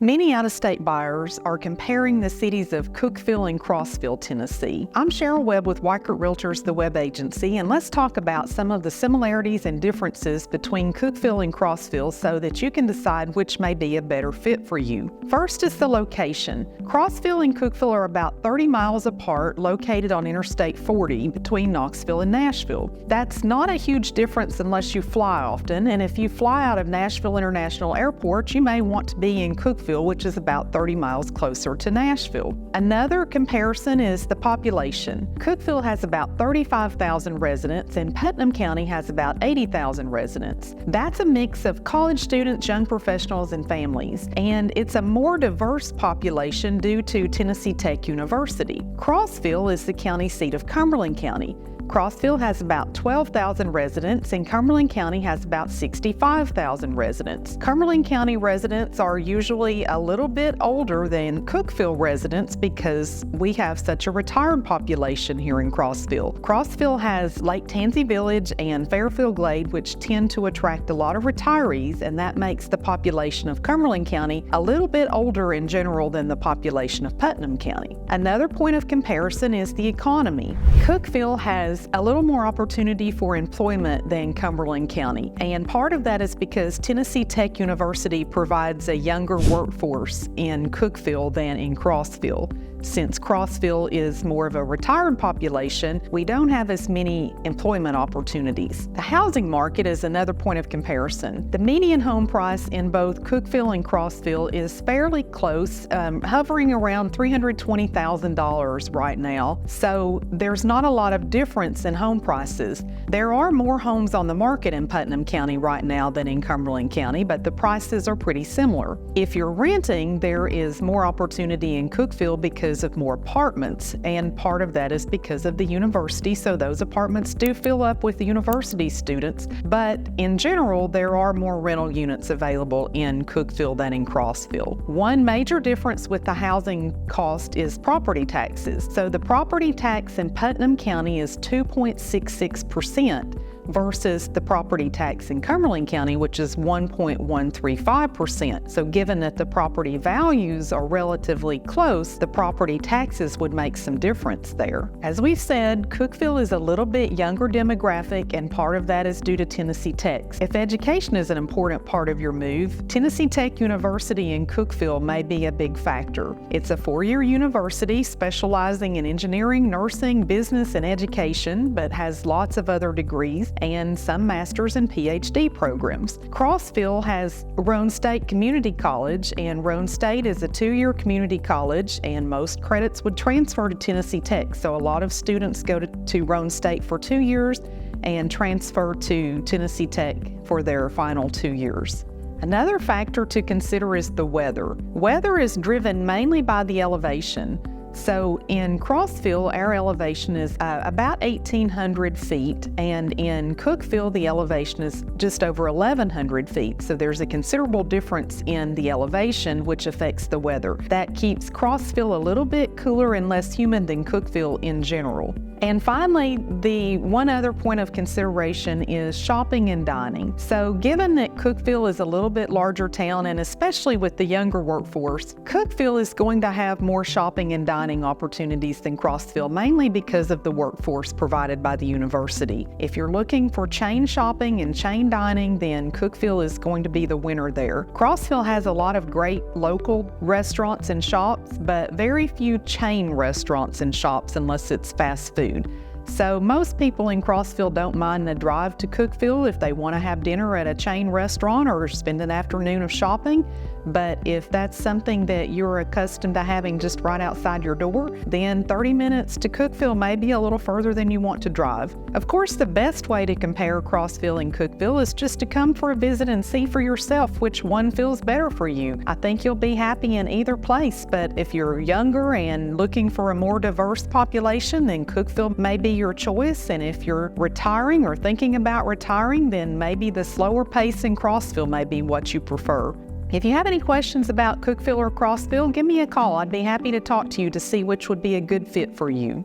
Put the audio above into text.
Many out-of-state buyers are comparing the cities of Cookeville and Crossville, Tennessee. I'm Sheryl Webb with Weichert Realtors, the web agency, and let's talk about some of the similarities and differences between Cookeville and Crossville so that you can decide which may be a better fit for you. First is the location. Crossville and Cookeville are about 30 miles apart, located on Interstate 40 between Knoxville and Nashville. That's not a huge difference unless you fly often, and if you fly out of Nashville International Airport, you may want to be in Cookeville, which is about 30 miles closer to Nashville. Another comparison is the population. Cookeville has about 35,000 residents and Putnam County has about 80,000 residents. That's a mix of college students, young professionals, and families, and it's a more diverse population due to Tennessee Tech University. Crossville is the county seat of Cumberland County. Crossville has about 12,000 residents and Cumberland County has about 65,000 residents. Cumberland County residents are usually a little bit older than Cookeville residents because we have such a retired population here in Crossville. Crossville has Lake Tansy Village and Fairfield Glade, which tend to attract a lot of retirees, and that makes the population of Cumberland County a little bit older in general than the population of Putnam County. Another point of comparison is the economy. Cookeville has a little more opportunity for employment than Cumberland County, and part of that is because Tennessee Tech University provides a younger workforce in Cookeville than in Crossville. Since Crossville is more of a retired population, we don't have as many employment opportunities. The housing market is another point of comparison. The median home price in both Cookeville and Crossville is fairly close, hovering around $320,000 right now, so there's not a lot of difference in home prices. There are more homes on the market in Putnam County right now than in Cumberland County, but the prices are pretty similar. If you're renting, there is more opportunity in Cookeville because of more apartments, and part of that is because of the university, so those apartments do fill up with the university students, but in general there are more rental units available in Cookeville than in Crossville. One major difference with the housing cost is property taxes. So the property tax in Putnam County is 2.66% versus the property tax in Cumberland County, which is 1.135%. So given that the property values are relatively close, the property taxes would make some difference there. As we've said, Cookeville is a little bit younger demographic, and part of that is due to Tennessee Tech. If education is an important part of your move, Tennessee Tech University in Cookeville may be a big factor. It's a four-year university specializing in engineering, nursing, business, and education, but has lots of other degrees and some master's and PhD programs. Crossville has Roane State Community College, and Roane State is a two-year community college, and most credits would transfer to Tennessee Tech. So a lot of students go to Roane State for 2 years and transfer to Tennessee Tech for their final 2 years. Another factor to consider is the weather. Weather is driven mainly by the elevation. So in Crossville, our elevation is about 1,800 feet, and in Cookeville, the elevation is just over 1,100 feet. So there's a considerable difference in the elevation, which affects the weather. That keeps Crossville a little bit cooler and less humid than Cookeville in general. And finally, the one other point of consideration is shopping and dining. So given that Cookeville is a little bit larger town, and especially with the younger workforce, Cookeville is going to have more shopping and dining opportunities than Crossville, mainly because of the workforce provided by the university. If you're looking for chain shopping and chain dining, then Cookeville is going to be the winner there. Crossville has a lot of great local restaurants and shops, but very few chain restaurants and shops unless it's fast food. So most people in Crossville don't mind a drive to Cookeville if they want to have dinner at a chain restaurant or spend an afternoon of shopping. But if that's something that you're accustomed to having just right outside your door, then 30 minutes to Cookeville may be a little further than you want to drive. Of course, the best way to compare Crossville and Cookeville is just to come for a visit and see for yourself which one feels better for you. I think you'll be happy in either place, but if you're younger and looking for a more diverse population, then Cookeville may be your choice. And if you're retiring or thinking about retiring, then maybe the slower pace in Crossville may be what you prefer. If you have any questions about Cookeville or Crossville, give me a call. I'd be happy to talk to you to see which would be a good fit for you.